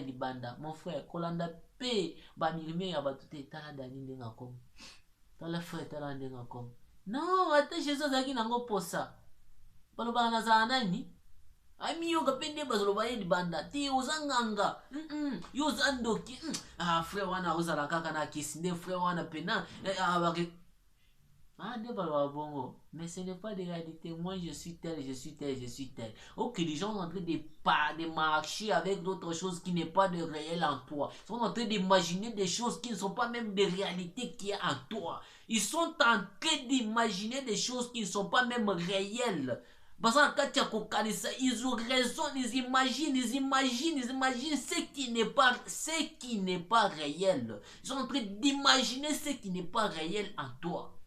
libanda mon frère kolanda pe bamirime ya bato te tala Dani ndenge akomi tala frère tala ndenge akomi non ata Jésus azalaki nango posa balobaka nazala nani amiyoka mpe nde bazoloba ye libanda te oza nganga yo oza ndoki frère wana ozala kaka na kisi nde frère wana pena nde baloba bongo mais ce n'est pas de réalité. Moi je suis tel, je suis tel, je suis tel. Ok, les gens sont en train de marcher avec d'autres choses qui n'est pas de réel en toi. Ils sont en train d'imaginer des choses qui ne sont pas même des réalités qu'il y a en toi. Ils sont en train d'imaginer des choses qui ne sont pas même réelles. Parce que ils ont raison, ils imaginent ce qui n'est pas réel. Ils sont en train d'imaginer ce qui n'est pas réel en toi.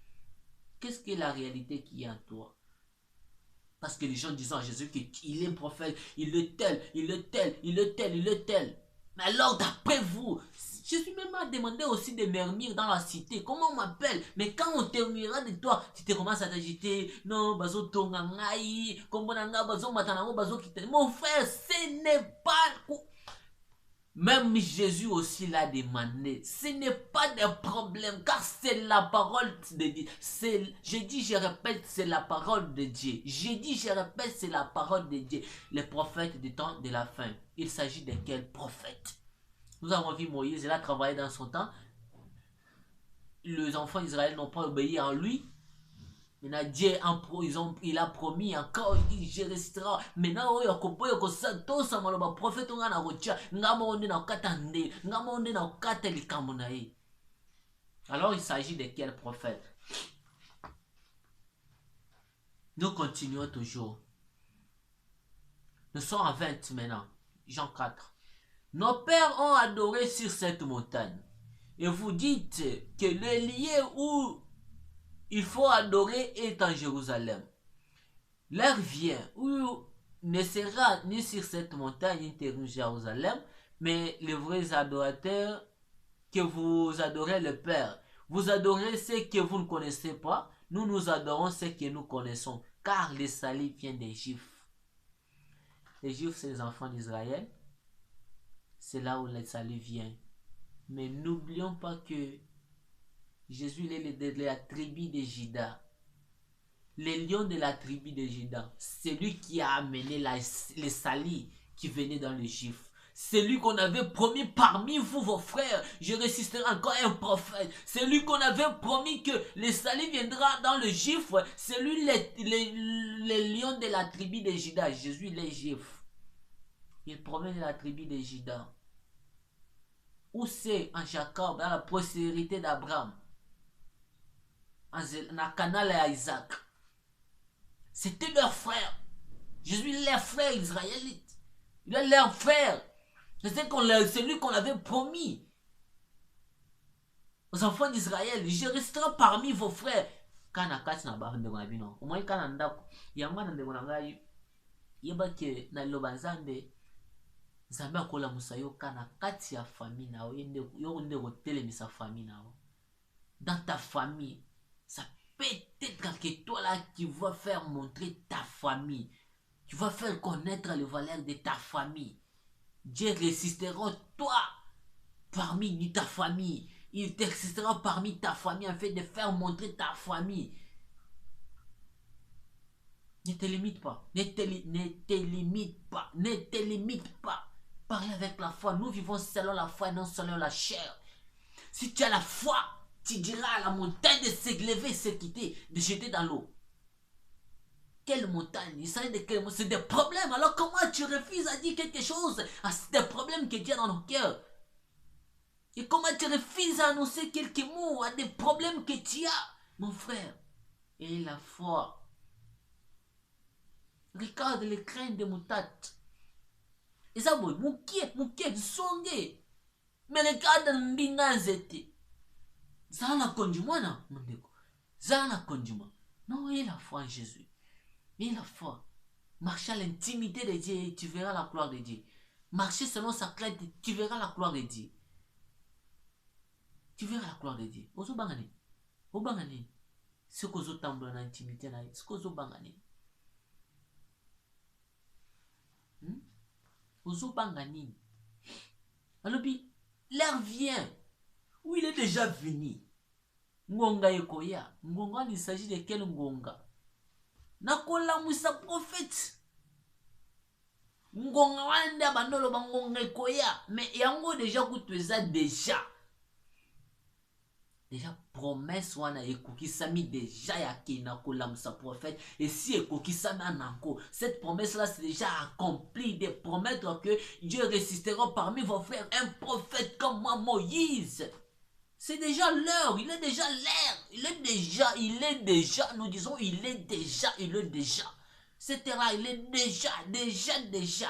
Qu'est-ce que la réalité qui est en toi? Parce que les gens disent à Jésus qu'il est prophète, il est tel, il est tel, il est tel, il est tel. Mais alors d'après vous, Jésus même m'a demandé aussi de murmurer dans la cité. Comment on m'appelle? Mais quand on terminera de toi, tu te commences à t'agiter. Non, bazo tongangai, kombonanga bazo matanango bazo kitane. Mon frère, ce n'est pas... Même Jésus aussi l'a demandé. Ce n'est pas des problèmes, car c'est la parole de Dieu. Je dis, je répète, c'est la parole de Dieu. Je dis, je répète, c'est la parole de Dieu. Les prophètes du temps de la fin. Il s'agit de quels prophètes? Nous avons vu Moïse, il a travaillé dans son temps. Les enfants d'Israël n'ont pas obéi en lui. Maintenant, Dieu il a promis encore, il dit, je resterai. Maintenant, il y a tout ça, le prophète, on a retiré. Alors, il s'agit de quel prophète? Nous continuons toujours. Nous sommes à 20 maintenant. Jean 4. Nos pères ont adoré sur cette montagne. Et vous dites que le lieu où il faut adorer est en Jérusalem. L'heure vient où ne sera ni sur cette montagne ni Jérusalem, mais les vrais adorateurs que vous adorez le Père. Vous adorez ce que vous ne connaissez pas, nous adorons ce que nous connaissons, car le salut vient des Juifs. Les Juifs, c'est les enfants d'Israël. C'est là où le salut vient. Mais n'oublions pas que Jésus est de la tribu de Juda. Le lion de la tribu de Juda. C'est lui qui a amené les salis qui venaient dans le Juif. C'est lui qu'on avait promis parmi vous, vos frères. Je résisterai encore un prophète. C'est lui qu'on avait promis que le salut viendra dans le Juif. C'est lui le lion de la tribu de Juda. Jésus, il est Juif. Il promet de la tribu de Juda. Où c'est en Jacob, dans la postérité d'Abraham, dans le canal à Isaac. C'était leur frère. Jésus est leur frère israélite. Il est leur frère. C'est lui qu'on avait promis aux enfants d'Israël. Je resterai parmi vos frères. Kana kati na ba ndeko na bino. Omoi kana ndako. Yango na ndeko na ngai. Yeba ke na loba nzambe. Nzambe akola musayo kana kati ya famille na yo ndeko telemisa famille na yo. Dans ta famille, ça peut-être que toi là qui vas faire montrer ta famille. Tu vas faire connaître les valeurs de ta famille. Dieu résistera toi parmi ta famille. Il t'existera parmi ta famille afin de faire montrer ta famille. Ne te limite pas. Ne te limite pas. Ne te limite pas. Parle avec la foi. Nous vivons selon la foi et non selon la chair. Si tu as la foi, tu diras à la montagne de se lever, se quitter, de jeter dans l'eau. Quelle montagne? Il s'agit de quelle montagne? C'est des problèmes. Alors comment tu refuses à dire quelque chose? C'est des problèmes que tu as dans nos cœurs. Et comment tu refuses à annoncer quelques mots à des problèmes que tu as, mon frère? Et la foi. Regarde les graines de moutarde. Et ça, mon kiet, songe. Mais regarde mbinga zete. Zala konjumana, mon déco. Zala konjuma. Non, et la foi en Jésus. Et la foi. Marcher à l'intimité de Dieu et tu verras la gloire de Dieu. Marcher selon sa crainte, tu verras la gloire de Dieu. Tu verras la gloire de Dieu. Ozo bangani. O bangani. Ce que ozo tambla na intimité na. Ce que ozo bangani. Ozo bangani. Alors, l'heure vient où il est déjà venu. Ngonga ekoya. Ngonga, il s'agit de quel ngonga? Nakola Moussa prophète. Ngonga wanda bandolo bangonga ekoya. Mais yango déjà kutweza déjà. Déjà promesse wana ekokisami déjà ya kina kola Moussa prophète. Et si ekokisami ananko, cette promesse là c'est déjà accompli de promettre que Dieu ressuscitera parmi vos frères un prophète comme moi, Moïse. C'est déjà l'heure, il est déjà l'heure, il est déjà, nous disons il est déjà. Cette heure-là, il est déjà.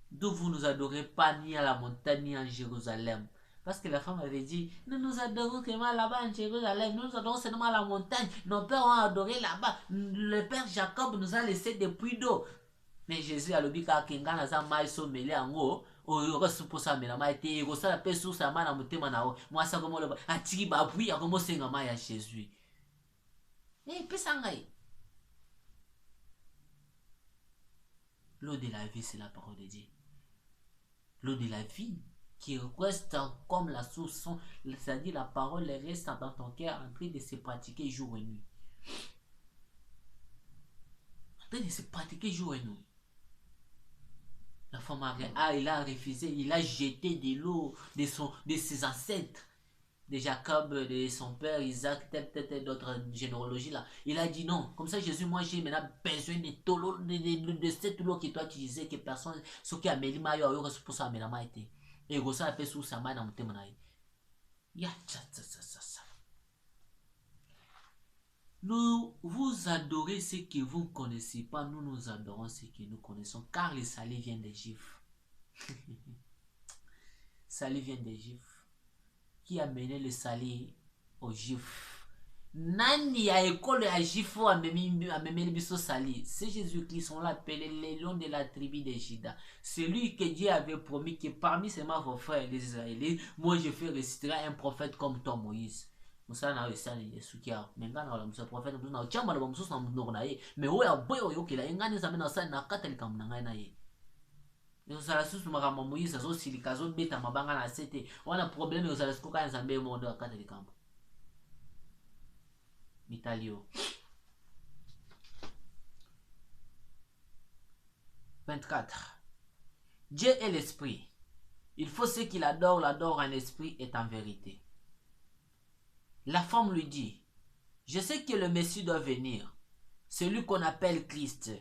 D'où vous nous adorez pas ni à la montagne ni en Jérusalem. Parce que la femme avait dit, nous nous adorons seulement là-bas en Jérusalem, nous nous adorons seulement à la montagne, nos pères ont adoré là-bas, le père Jacob nous a laissé des puits d'eau. Mais Jésus a dit que Kenga naza mai so mele ango o resuposa mela mai te ego sala pe su sa mana mutema na o mwasa komo lo atiki ba bui ya komo senga mai ya Jésus. Pesa ngai. L'eau de la vie c'est la parole de Dieu. L'eau de la vie qui reste comme la source, c'est-à-dire la parole reste dans ton cœur en train de se pratiquer jour et nuit. En train de se pratiquer jour et nuit. La femme il a refusé, il a jeté de l'eau de ses ancêtres, de Jacob, de son père, Isaac, peut-être d'autres généalogies là. Il a dit non, comme ça Jésus, moi j'ai maintenant besoin de cette eau que toi tu disais que personne, ce qui a mis maillot, pour ça, mais la main était. Et go ça fait sous sa main dans mon témoignage. Ya ça. Nous vous adorez ce que vous ne connaissez pas, nous adorons ce que nous connaissons, car le salut vient des Juifs. Salut vient des Juifs. Qui a mené le salut aux Juifs? Nani a école à Juifs a mené le salut? C'est Jésus-Christ, on l'appelait le lion de la tribu de Juda. Celui que Dieu avait promis que parmi vos frères les Israéliens, moi je ferai ressusciter un prophète comme toi, Moïse. Musa na wesani Yesu kia menga na wala musa prophète na chamba na musu na mnoko na ye me oya boyo yokela engane za mena sa na katali kam na ngai na ye yo sala susu makamba Moïse zo silika zo beta mabanga na sete wana problème yo sala skuka nzambe mondo akatali kam mitalio 24. Dieu est l'esprit. Il faut ce qu'il adore, l'adore en esprit et en vérité. La femme lui dit, je sais que le Messie doit venir, celui qu'on appelle Christ.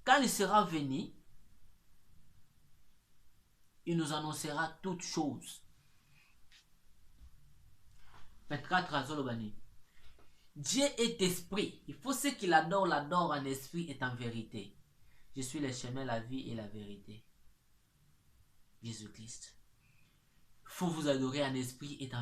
Quand il sera venu, il nous annoncera toutes choses. 24 Azolobani. Dieu est esprit. Il faut ce qu'il adore, l'adore en esprit et en vérité. Je suis le chemin, la vie et la vérité. Jésus-Christ. Il faut vous adorer en esprit et en